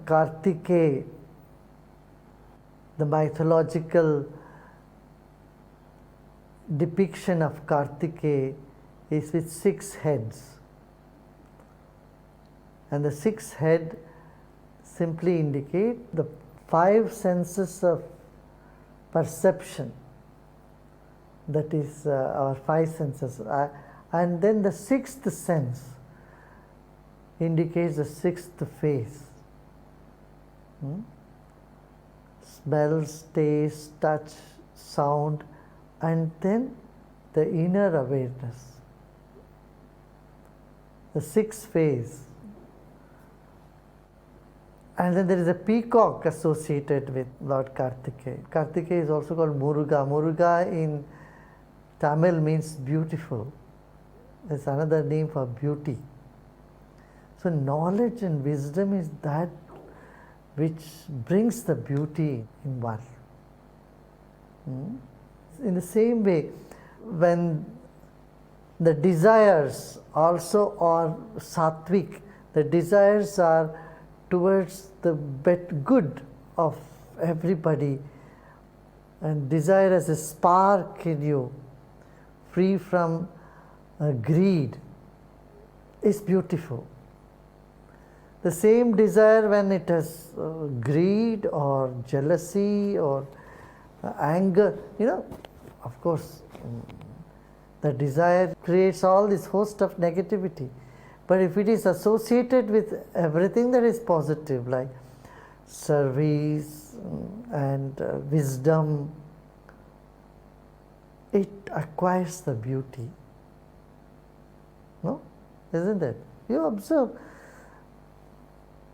Kartikeya, the mythological depiction of Kartikeya is with 6 heads. And the 6th head simply indicate the 5 senses of perception, that is our 5 senses. And then the 6th sense indicates the 6th phase. Smells, taste, touch, sound, and then the inner awareness. The 6th phase. And then there is a peacock associated with Lord Kartikeya. Kartikeya is also called Muruga. Muruga in Tamil means beautiful. It's another name for beauty. So knowledge and wisdom is that which brings the beauty in one. In the same way, when the desires also are sattvic, the desires are towards the good of everybody, and desire as a spark in you, free from greed, is beautiful. The same desire, when it has greed or jealousy or anger, of course, the desire creates all this host of negativity. But if it is associated with everything that is positive, like service and wisdom, it acquires the beauty. No? Isn't it? You observe.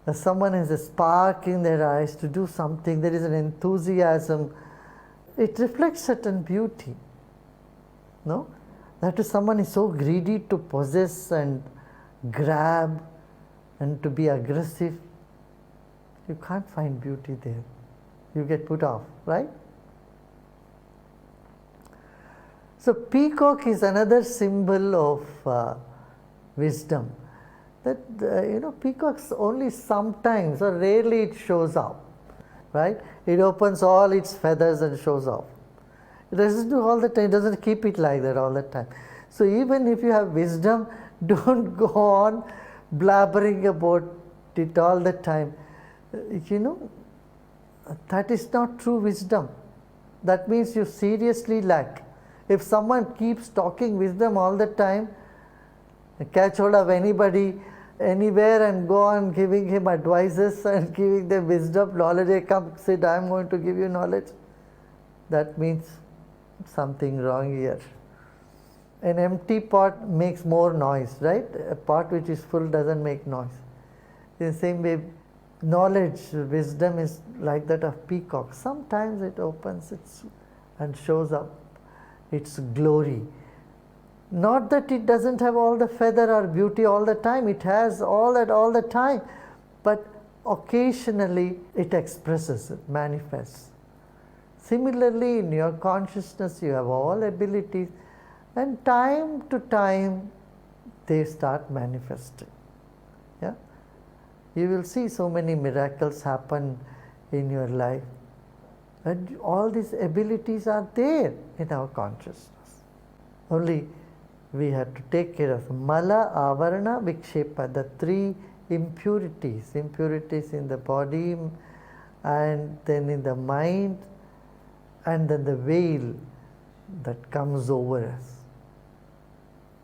If someone has a spark in their eyes to do something, there is an enthusiasm, it reflects certain beauty. No? That is, someone is so greedy to possess and grab and to be aggressive, you can't find beauty there. You get put off, right? So peacock is another symbol of wisdom. That peacocks only sometimes or rarely it shows up, right? It opens all its feathers and shows off. It doesn't do all the time. It doesn't keep it like that all the time. So even if you have wisdom, don't go on blabbering about it all the time. That is not true wisdom. That means you seriously lack. If someone keeps talking wisdom all the time, catch hold of anybody, anywhere, and go on giving him advices and giving them wisdom, knowledge, hey, come sit, I am going to give you knowledge. That means something wrong here. An empty pot makes more noise, right? A pot which is full doesn't make noise. In the same way, knowledge, wisdom is like that of peacock. Sometimes it opens and shows up its glory. Not that it doesn't have all the feather or beauty all the time. It has all that all the time. But occasionally it expresses, it manifests. Similarly, in your consciousness, you have all abilities. And time to time, they start manifesting. Yeah? You will see so many miracles happen in your life. And all these abilities are there in our consciousness. Only we have to take care of Mala, Avarana, Vikshepa, the 3 impurities. Impurities in the body, and then in the mind, and then the veil that comes over us.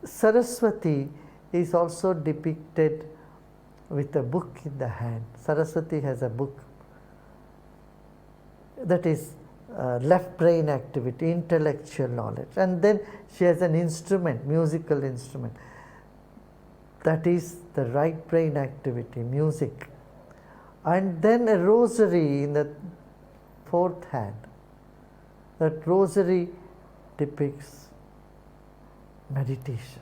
Saraswati is also depicted with a book in the hand. Saraswati has a book that is left brain activity, intellectual knowledge. And then she has an instrument, musical instrument. That is the right brain activity, music. And then a rosary in the 4th hand. That rosary depicts meditation.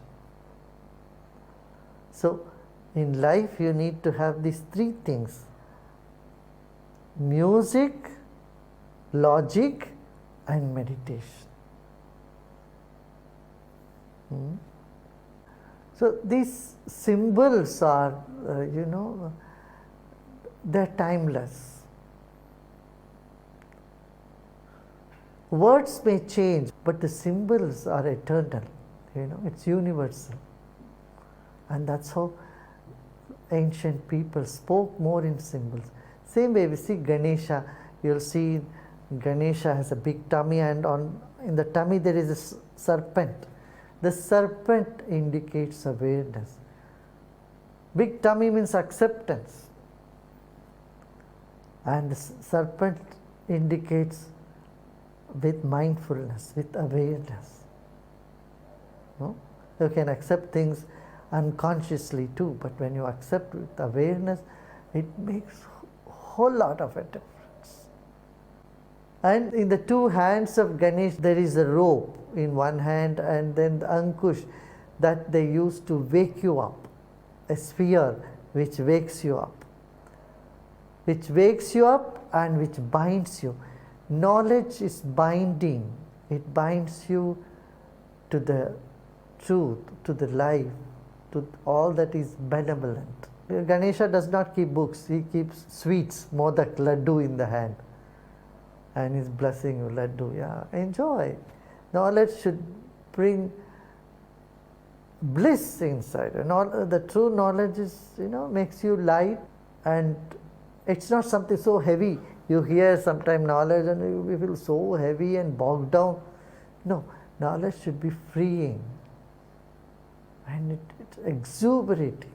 So, in life you need to have these 3 things: music, logic, and meditation. So, these symbols are, they're timeless. Words may change, but the symbols are eternal. It's universal. And that's how ancient people spoke more in symbols. Same way we see Ganesha, you'll see Ganesha has a big tummy, and in the tummy there is a serpent. The serpent indicates awareness. Big tummy means acceptance. And the serpent indicates with mindfulness, with awareness. No? You can accept things unconsciously too, but when you accept with awareness, it makes a whole lot of a difference. And in the two hands of Ganesh, there is a rope in one hand, and then the Ankush that they use to wake you up, a sphere which wakes you up. Which wakes you up and which binds you. Knowledge is binding. It binds you to the truth, to the life, to all that is benevolent. Ganesha does not keep books. He keeps sweets, modak, laddu in the hand. And he's blessing you, laddu. Yeah, enjoy. Knowledge should bring bliss inside. And the true knowledge is, makes you light, and it's not something so heavy. You hear sometime knowledge and you feel so heavy and bogged down. No, knowledge should be freeing. And it's exuberating,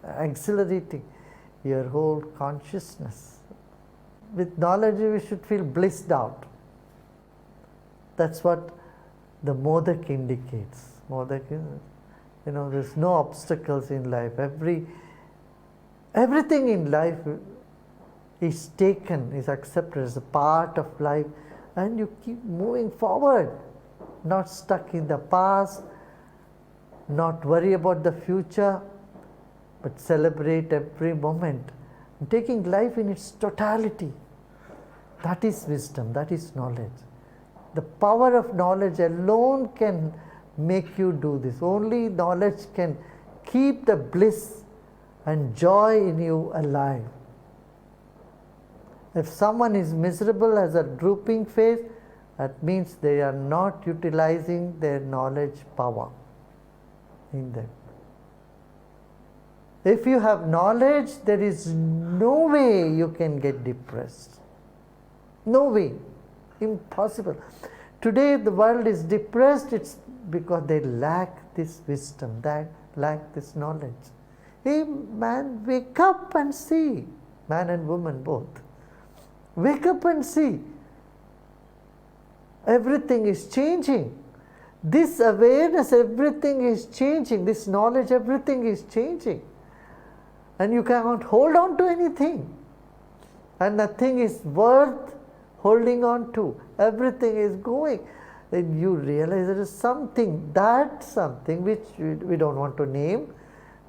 accelerating your whole consciousness. With knowledge, we should feel blissed out. That's what the modak indicates. Modak is, there's no obstacles in life. Everything in life is taken, is accepted as a part of life, and you keep moving forward, not stuck in the past, not worry about the future, but celebrate every moment, taking life in its totality. That is wisdom, that is knowledge. The power of knowledge alone can make you do this. Only knowledge can keep the bliss and joy in you alive. If someone is miserable, has a drooping face, that means they are not utilizing their knowledge power in them. If you have knowledge, there is no way you can get depressed. No way. Impossible. Today the world is depressed, it's because they lack this wisdom, they lack this knowledge. Hey man, wake up and see. Man and woman both. Wake up and see. Everything is changing. This awareness, everything is changing. This knowledge, everything is changing. And you cannot hold on to anything. And nothing is worth holding on to. Everything is going. Then you realize there is something, that something which we don't want to name,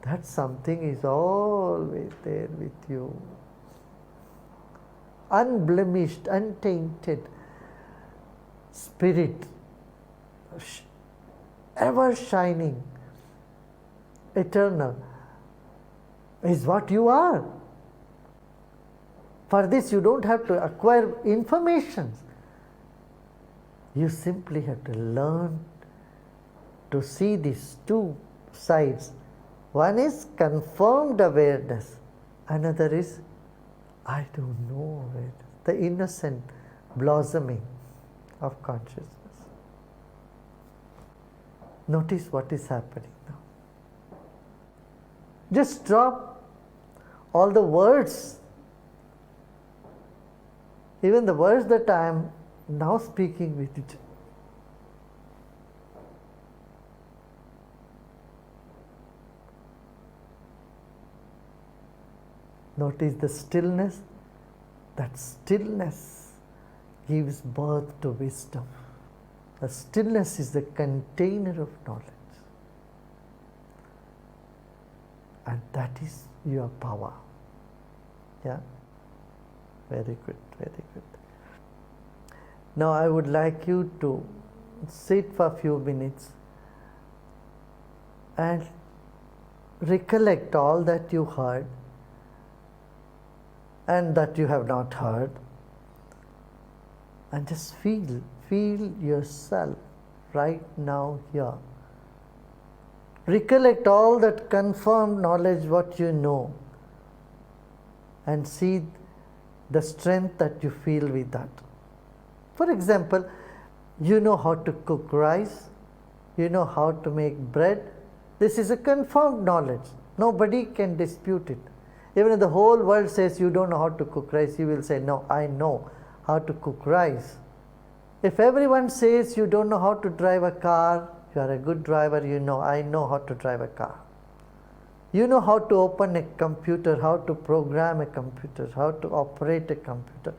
that something is always there with you. Unblemished, untainted spirit, ever shining, eternal, is what you are. For this you don't have to acquire information. You simply have to learn to see these two sides. One is confirmed awareness, another is I don't know awareness, the innocent blossoming of consciousness. Notice what is happening now. Just drop all the words, even the words that I am now speaking with it. Notice the stillness. That stillness gives birth to wisdom. The stillness is the container of knowledge. And that is your power. Yeah? Very good, very good. Now I would like you to sit for a few minutes and recollect all that you heard and that you have not heard. And just feel yourself right now here. Recollect all that confirmed knowledge, what you know, and see the strength that you feel with that. For example, you know how to cook rice, you know how to make bread. This is a confirmed knowledge. Nobody can dispute it. Even if the whole world says you don't know how to cook rice, you will say, no, I know how to cook rice. If everyone says you don't know how to drive a car, you are a good driver, you know, I know how to drive a car. You know how to open a computer, how to program a computer, how to operate a computer.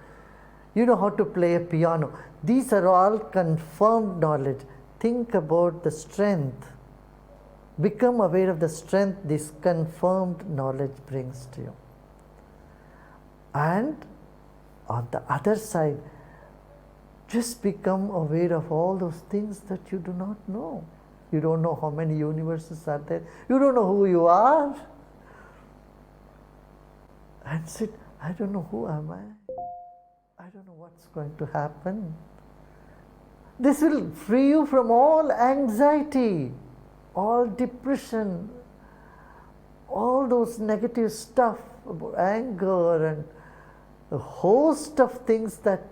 You know how to play a piano. These are all confirmed knowledge. Think about the strength. Become aware of the strength this confirmed knowledge brings to you. And on the other side, just become aware of all those things that you do not know. You don't know how many universes are there. You don't know who you are. And sit, I don't know who am I. I don't know what's going to happen. This will free you from all anxiety, all depression, all those negative stuff about anger and a host of things that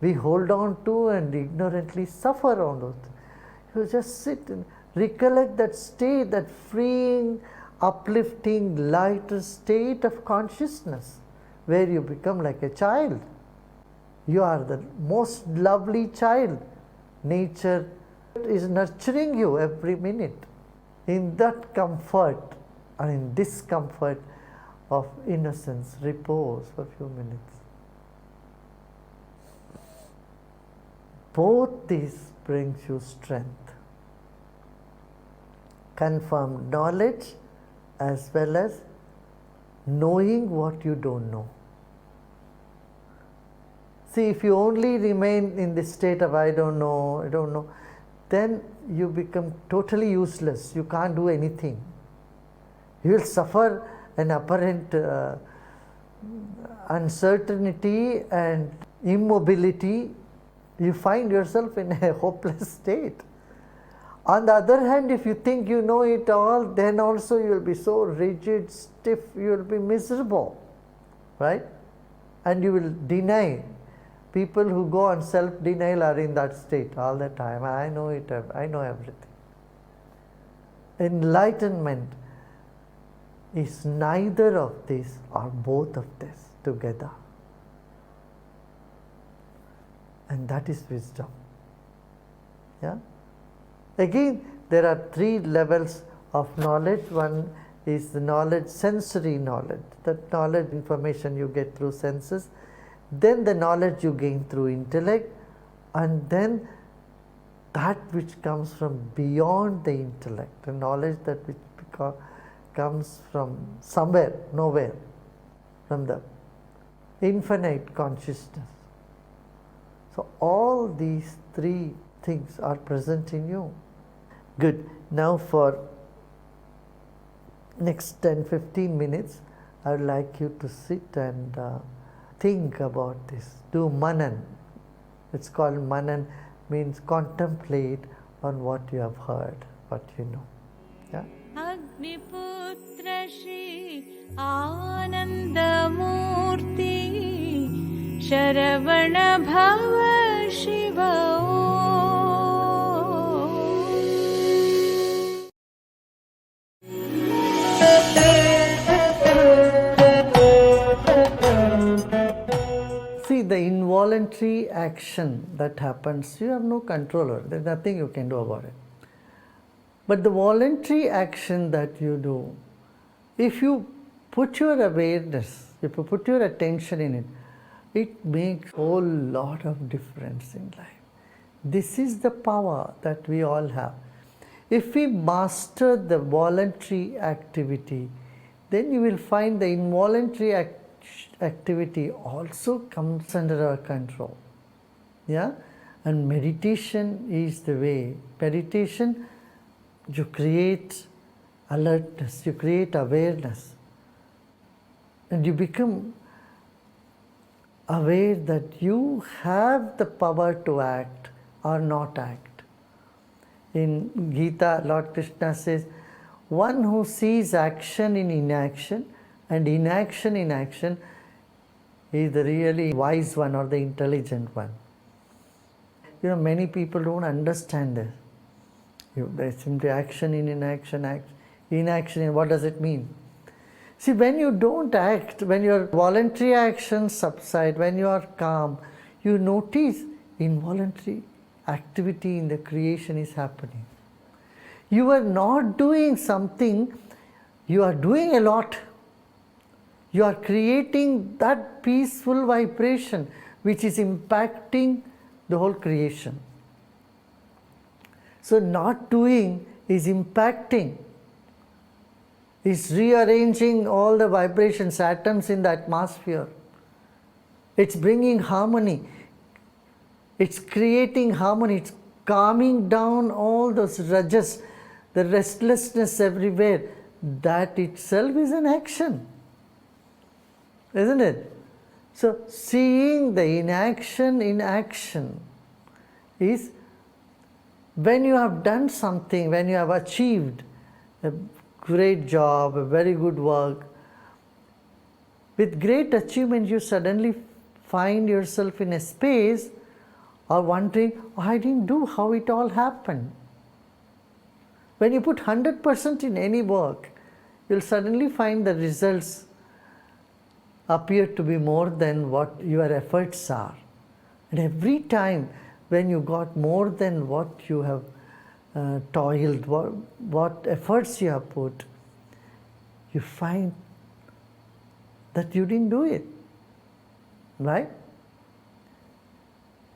we hold on to and ignorantly suffer on those. You just sit and recollect that state, that freeing, uplifting, lighter state of consciousness where you become like a child. You are the most lovely child. Nature is nurturing you every minute. In that comfort and in discomfort of innocence, repose for a few minutes. Both these brings you strength. Confirmed knowledge as well as knowing what you don't know. See, if you only remain in this state of I don't know, then you become totally useless. You can't do anything. You will suffer an apparent uncertainty and immobility. You find yourself in a hopeless state. On the other hand, if you think you know it all, then also you will be so rigid, stiff, you will be miserable, right? And you will deny. People who go on self-denial are in that state all the time. I know it, I know everything. Enlightenment is neither of these or both of this together. And that is wisdom. Yeah? Again, there are three levels of knowledge. One is the knowledge, sensory knowledge, that knowledge, information you get through senses. Then the knowledge you gain through intellect, and then that which comes from beyond the intellect, the knowledge that which comes from somewhere, nowhere, from the infinite consciousness. So all these three things are present in you. Good. Now for next 10-15 minutes, I would like you to sit and think about this. Do manan. It's called manan, means contemplate on what you have heard, what you know. Yeah? Agniputra Shri Anandamurti Sharavana Bhava Shiva See, the involuntary action that happens, you have no control over it. There's nothing you can do about it. But the voluntary action that you do, if you put your awareness, if you put your attention in it, it makes a whole lot of difference in life. This is the power that we all have. If we master the voluntary activity, then you will find the involuntary activity also comes under our control. Yeah? And meditation is the way. Meditation, you create alertness, you create awareness, and you become aware that you have the power to act or not act. In Gita, Lord Krishna says, one who sees action in inaction and inaction in action is the really wise one or the intelligent one. Many people don't understand this. They simply action in inaction, inaction in what does it mean? See, when you don't act, when your voluntary actions subside, when you are calm, you notice involuntary activity in the creation is happening. You are not doing something, you are doing a lot. You are creating that peaceful vibration which is impacting the whole creation. So not doing is impacting, is rearranging all the vibrations, atoms in the atmosphere. It's bringing harmony. It's creating harmony. It's calming down all those rajas, the restlessness everywhere. That itself is an action, isn't it? So seeing the inaction in action is when you have done something, when you have achieved a great job, a very good work, with great achievement you suddenly find yourself in a space or wondering, I didn't do how it all happened. When you put 100% in any work, you'll suddenly find the results appear to be more than what your efforts are. And every time when you got more than what you have toiled, what efforts you have put, you find that you didn't do it, right?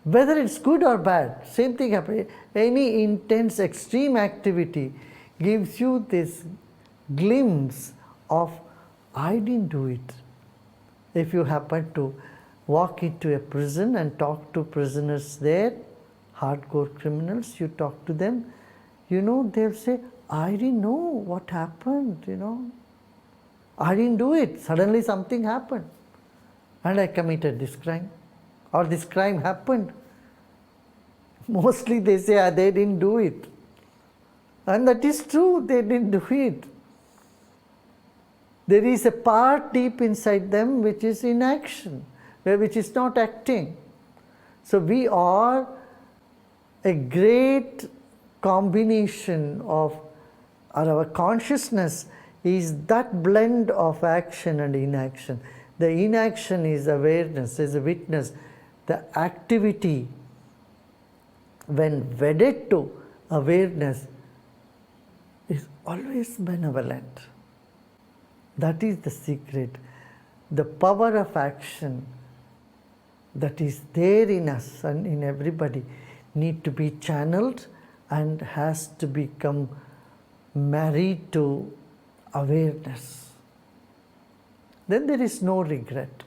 Whether it's good or bad, same thing happens. Any intense extreme activity gives you this glimpse of, I didn't do it. If you happen to walk into a prison and talk to prisoners there, hardcore criminals, you talk to them, they'll say, I didn't know what happened, I didn't do it. Suddenly something happened and I committed this crime, or this crime happened. Mostly they say they didn't do it. And that is true, they didn't do it. There is a part deep inside them which is inaction, which is not acting. So we are a great combination of, our consciousness is that blend of action and inaction. The inaction is awareness, is a witness. The activity, when wedded to awareness, is always benevolent. That is the secret. The power of action that is there in us and in everybody need to be channeled and has to become married to awareness. Then there is no regret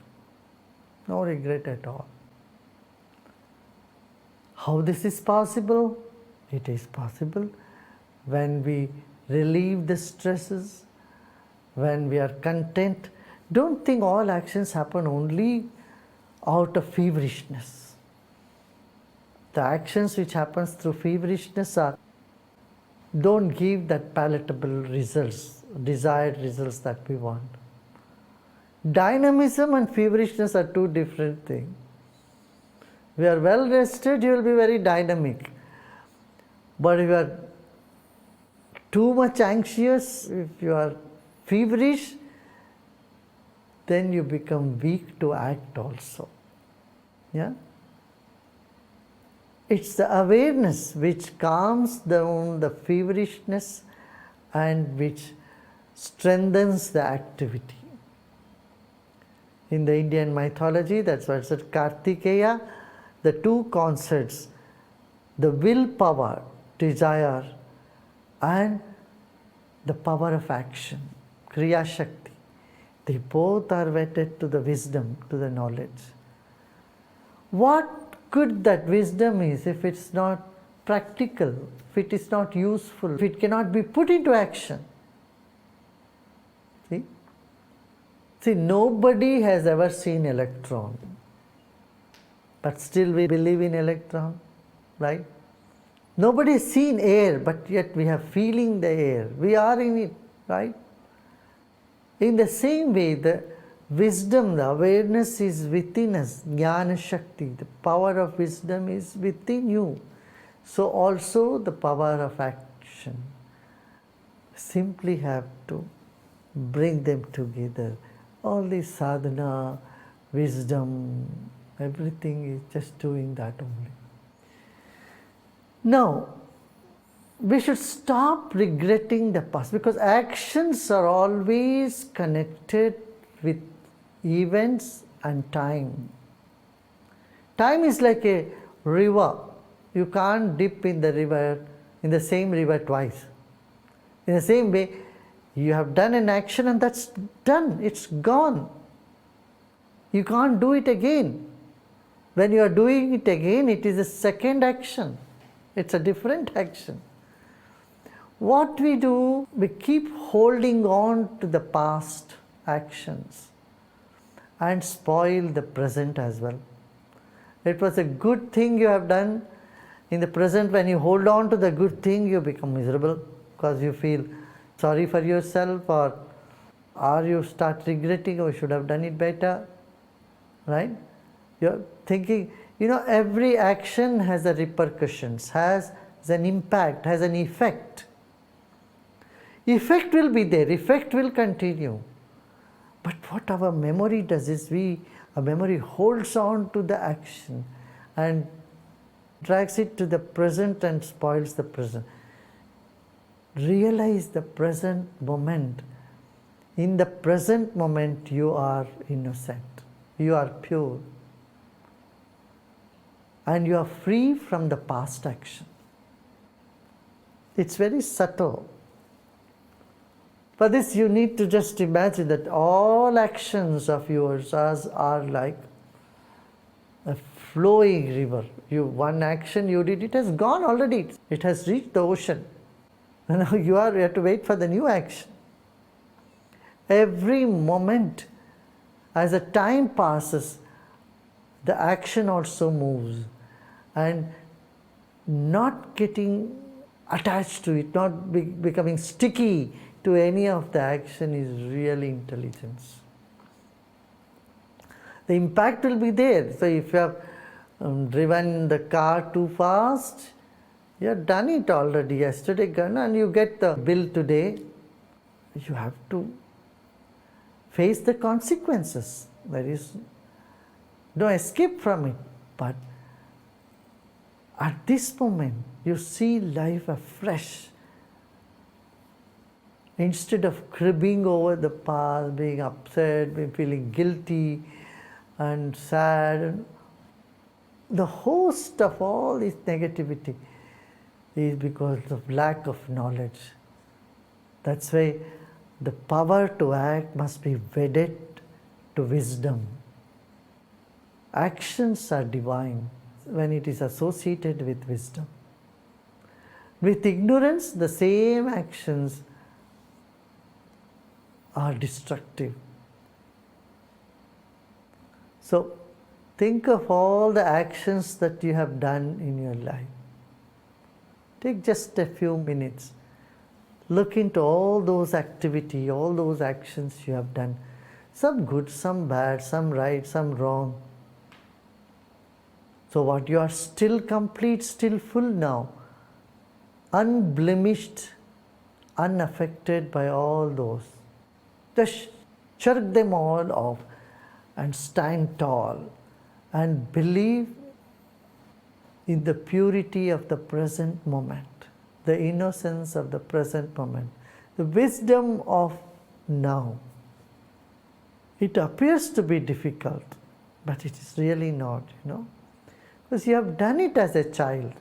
at all. How this is possible? It is possible when we relieve the stresses, when we are content. Don't think all actions happen only out of feverishness. The actions which happens through feverishness don't give that palatable results, desired results that we want. Dynamism and feverishness are two different things. If you are well rested, you will be very dynamic. But if you are too much anxious, if you are feverish, then you become weak to act also. Yeah? It's the awareness which calms down the feverishness and which strengthens the activity. In the Indian mythology, that's why it's said Kartikeya, the two concepts, the willpower, desire, and the power of action, Kriya Shakti, they both are wedded to the wisdom, to the knowledge. What good that wisdom is if it's not practical, if it is not useful, if it cannot be put into action? See, nobody has ever seen electron. but still we believe in electron, right? Nobody has seen air, but yet we are feeling the air. We are in it, right? In the same way, the wisdom, the awareness is within us, Jnana Shakti. The power of wisdom is within you. So also the power of action. Simply have to bring them together. All this sadhana, wisdom, everything is just doing that only. Now, we should stop regretting the past, because actions are always connected with events and time. Time is like a river. You can't dip in the river, in the same river twice. In the same way, you have done an action and that's done, it's gone. You can't do it again. When you are doing it again, it is a second action. It's a different action. What we do, we keep holding on to the past actions and spoil the present as well. It was a good thing you have done. In the present, when you hold on to the good thing, you become miserable because you feel sorry for yourself, or you start regretting, oh, you should have done it better, right? You're thinking, every action has a repercussions, has an impact, has an effect. Effect will be there, effect will continue. But what our memory does is, our memory holds on to the action and drags it to the present and spoils the present. Realize the present moment. In the present moment, you are innocent, you are pure, and you are free from the past action. It's very subtle. For this, you need to just imagine that all actions of yours are like a flowing river. One action you did, it has gone already. It has reached the ocean. And now you have to wait for the new action. Every moment, as the time passes, the action also moves. And not getting attached to it, not becoming sticky to any of the action is real intelligence. The impact will be there. So if you have driven the car too fast, you have done it already yesterday, and you get the bill today, you have to face the consequences. There is no escape from it. But at this moment, you see life afresh. Instead of cribbing over the past, being upset, feeling guilty and sad, the host of all this negativity is because of lack of knowledge. That's why the power to act must be wedded to wisdom. Actions are divine when it is associated with wisdom. With ignorance, the same actions are destructive. So, think of all the actions that you have done in your life. Take just a few minutes. Look into all those activities, all those actions you have done. Some good, some bad, some right, some wrong. So what, you are still complete, still full now, unblemished, unaffected by all those. Just shirk them all off and stand tall and believe in the purity of the present moment, the innocence of the present moment, the wisdom of now. It appears to be difficult, but it is really not, because you have done it as a child.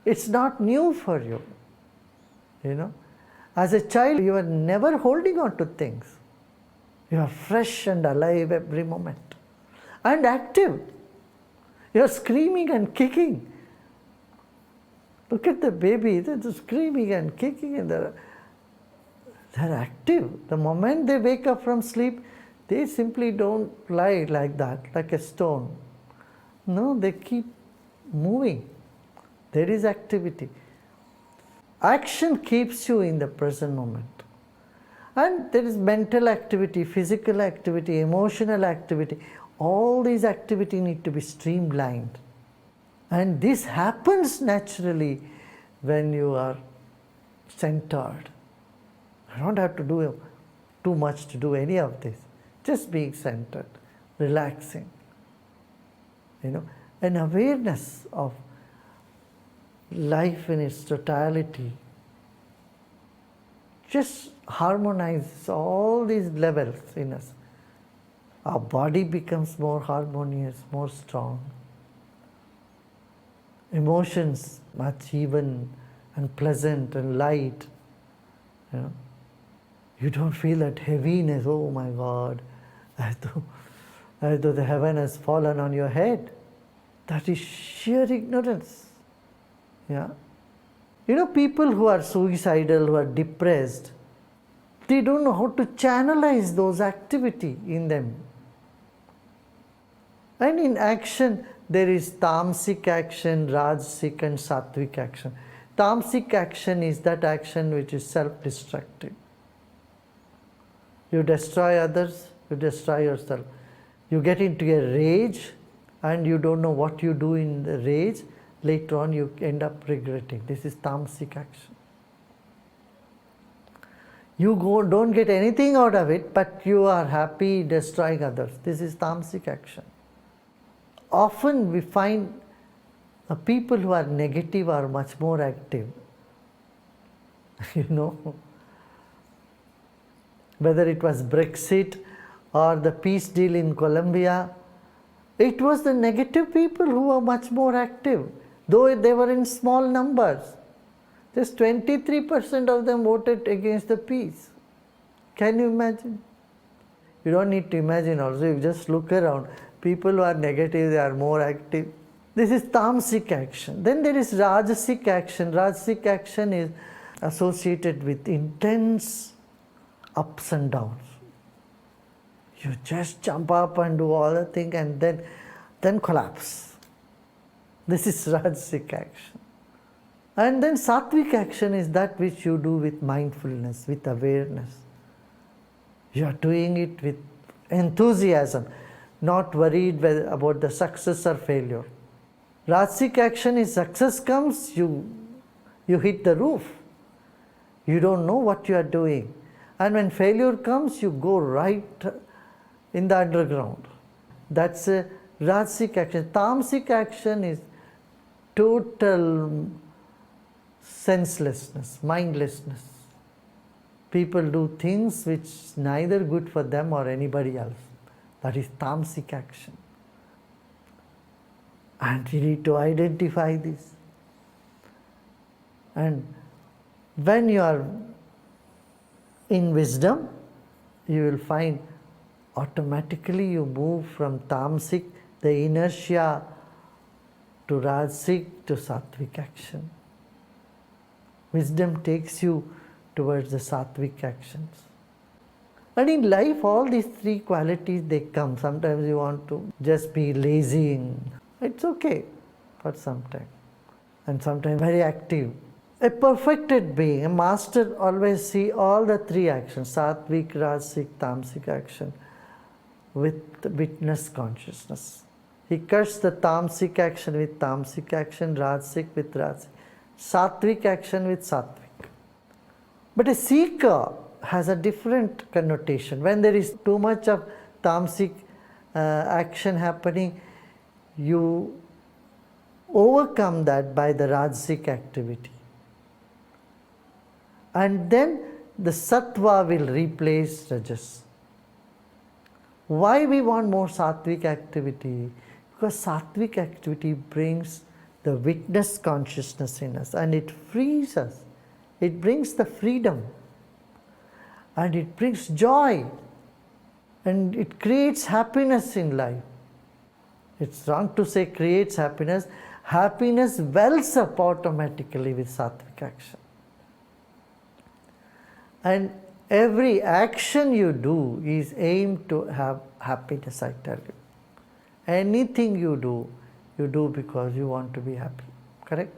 It's not new for you, As a child, you are never holding on to things. You are fresh and alive every moment and active. You are screaming and kicking. Look at the baby, they're screaming and kicking, and they're active. The moment they wake up from sleep, they simply don't lie like that, like a stone. No, they keep moving. There is activity. Action keeps you in the present moment. And there is mental activity, physical activity, emotional activity. All these activities need to be streamlined. And this happens naturally when you are centered. You don't have to do too much to do any of this. Just being centered, relaxing. An awareness of life in its totality just harmonizes all these levels in us. Our body becomes more harmonious, more strong. Emotions much even and pleasant and light. You don't feel that heaviness, oh my God, as though the heaven has fallen on your head. That is sheer ignorance. Yeah. People who are suicidal, who are depressed, they don't know how to channelize those activity in them. And in action, there is tamasic action, rajasic and sattvic action. Tamasic action is that action which is self-destructive. You destroy others, you destroy yourself. You get into a rage and you don't know what you do in the rage. Later on you end up regretting. This is tamasic action. You don't get anything out of it, but you are happy destroying others. This is tamasic action. Often we find people who are negative are much more active. Whether it was Brexit or the peace deal in Colombia, it was the negative people who were much more active, though they were in small numbers. Just 23% of them voted against the peace. Can you imagine? You don't need to imagine also, you just look around. People who are negative, they are more active. This is tamasic action. Then there is rajasic action. Rajasic action is associated with intense ups and downs. You just jump up and do all the thing and then collapse. This is rajasic action. And then sattvic action is that which you do with mindfulness, with awareness. You are doing it with enthusiasm, not worried about the success or failure. Rajasic action is success comes, you hit the roof. You don't know what you are doing. And when failure comes, you go right in the underground. That's a rajasic action. Tamasic action is total senselessness, mindlessness. People do things which neither good for them or anybody else. That is tamasic action. And you need to identify this. And when you are in wisdom, you will find automatically you move from tamasic, the inertia, to rajasic, to sattvic action. Wisdom takes you towards the sattvic actions. And in life, all these three qualities, they come. Sometimes you want to just be lazy. It's okay for some time. And sometimes very active. A perfected being, a master, always see all the three actions, sattvic, rajasic, tamasic action, with witness consciousness. He cuts the tamasic action with tamasic action, rajasic with rajasic, sattvic action with sattvic. But a seeker has a different connotation. When there is too much of tamasic action happening, you overcome that by the rajasic activity. And then the sattva will replace rajas. Why we want more sattvic activity? Because sattvic activity brings the witness consciousness in us and it frees us. It brings the freedom and it brings joy and it creates happiness in life. It's wrong to say creates happiness. Happiness wells up automatically with sattvic action. And every action you do is aimed to have happiness, I tell you. Anything you do you do because you want to be happy. Correct?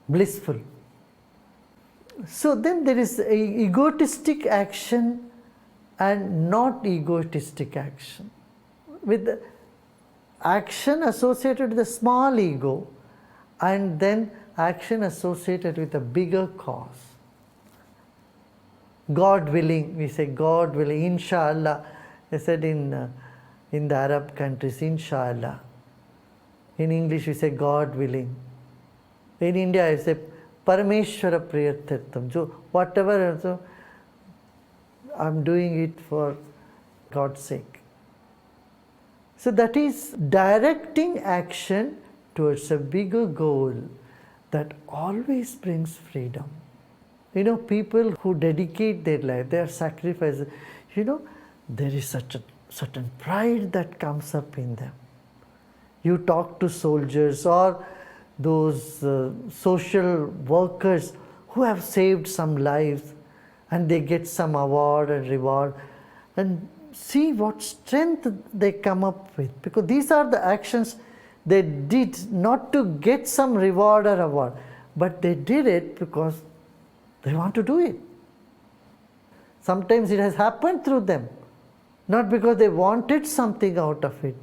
Blissful. So then there is a egotistic action and not egotistic action. With the action associated with the small ego and then action associated with a bigger cause. God willing, we say God willing, inshallah. I said in the Arab countries, inshallah. In English we say God willing. In India I say Parameshwara Priyarthartham. So whatever, so I'm doing it for God's sake. So that is directing action towards a bigger goal that always brings freedom. You know, people who dedicate their life, their sacrifices, you know, there is such a certain pride that comes up in them. You talk to soldiers or those social workers who have saved some lives and they get some award and reward, and see what strength they come up with, because these are the actions they did not to get some reward or award, but they did it because they want to do it. Sometimes it has happened through them, not because they wanted something out of it.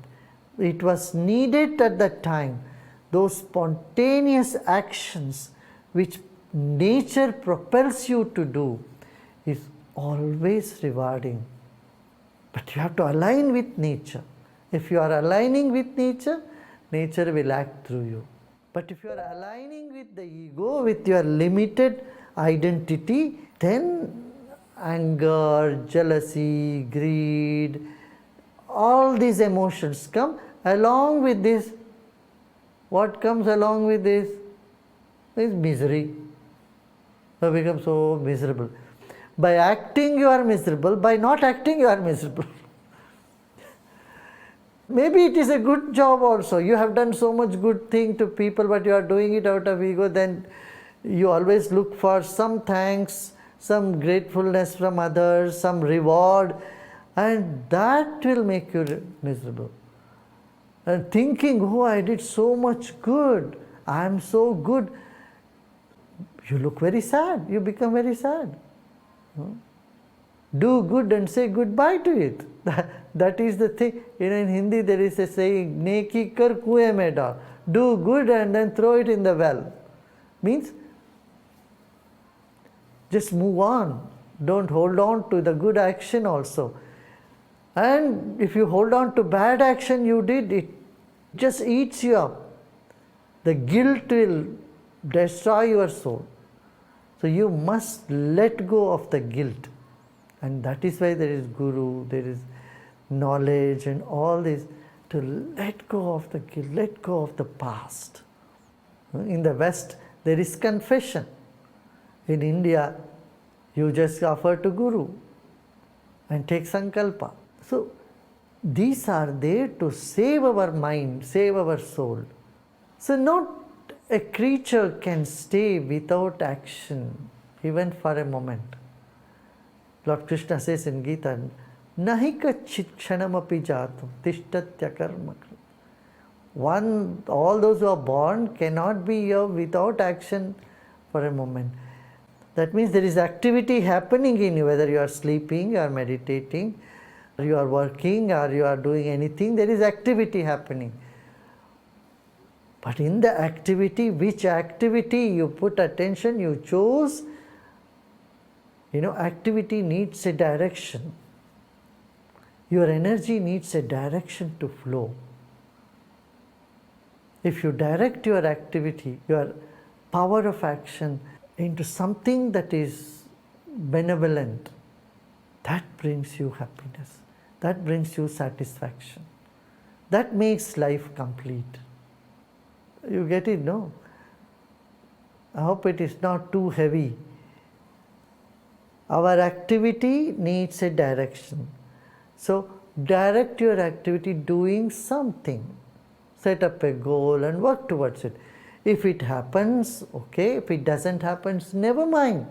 It was needed at that time. Those spontaneous actions which nature propels you to do is always rewarding. But you have to align with nature. If you are aligning with nature, nature will act through you. But if you are aligning with the ego, with your limited identity, then anger, jealousy, greed, all these emotions come along with this. What comes along with this is misery. You become so miserable. By acting you are miserable, by not acting you are miserable. Maybe it is a good job also. You have done so much good thing to people, but you are doing it out of ego, then you always look for some thanks, some gratefulness from others, some reward, and that will make you miserable. And thinking, oh, I did so much good, I am so good, you look very sad, you become very sad. Do good and say goodbye to it. That is the thing. You know, in Hindi there is a saying, Neki kar kuएं में डाल. Do good and then throw it in the well. Means, just move on. Don't hold on to the good action also. And if you hold on to bad action you did, it just eats you up. The guilt will destroy your soul. So you must let go of the guilt. And that is why there is guru, there is knowledge and all this, to let go of the guilt, let go of the past. In the West, there is confession. In India, you just offer to guru and take sankalpa. So these are there to save our mind, save our soul. So not a creature can stay without action, even for a moment. Lord Krishna says in Gita, Nahi kachit kshanamapi jatam tishtatya karma. All those who are born cannot be here without action for a moment. That means there is activity happening in you, whether you are sleeping, you are meditating, or you are working, or you are doing anything, there is activity happening. But in the activity, which activity you put attention, you choose, you know, activity needs a direction. Your energy needs a direction to flow. If you direct your activity, your power of action into something that is benevolent, that brings you happiness, that brings you satisfaction, that makes life complete. You get it, no? I hope it is not too heavy. Our activity needs a direction. So direct your activity doing something. Set up a goal and work towards it. If it happens, okay. If it doesn't happen, never mind.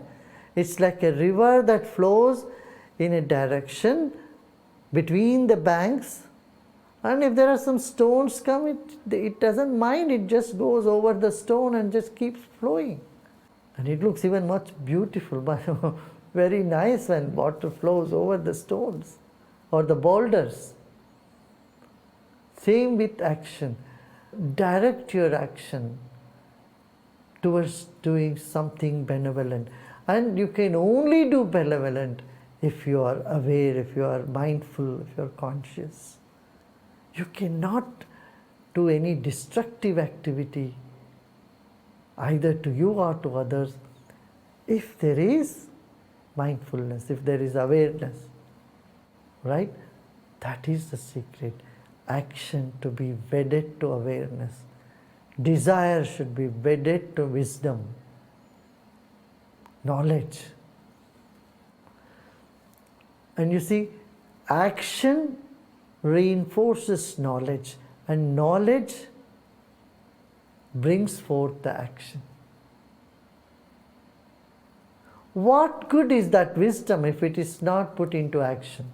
It's like a river that flows in a direction between the banks, And if there are some stones come, it doesn't mind, it just goes over the stone and just keeps flowing. And it looks even much beautiful, but very nice when water flows over the stones or the boulders. Same with action. Direct your action towards doing something benevolent. And you can only do benevolent if you are aware, if you are mindful, if you are conscious. You cannot do any destructive activity either to you or to others if there is mindfulness, if there is awareness. Right? That is the secret. Action to be wedded to awareness. Desire should be wedded to wisdom, knowledge. And you see, action reinforces knowledge, and knowledge brings forth the action. What good is that wisdom if it is not put into action?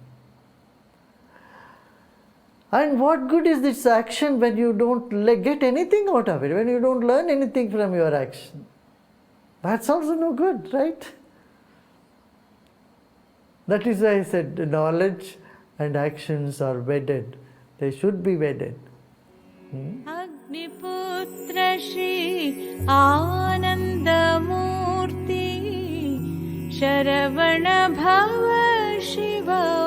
And what good is this action when you don't get anything out of it, when you don't learn anything from your action? That's also no good, right? That is why I said knowledge and actions are wedded. They should be wedded. Agniputra Shri Anandamurti Sharavana Bhava Shiva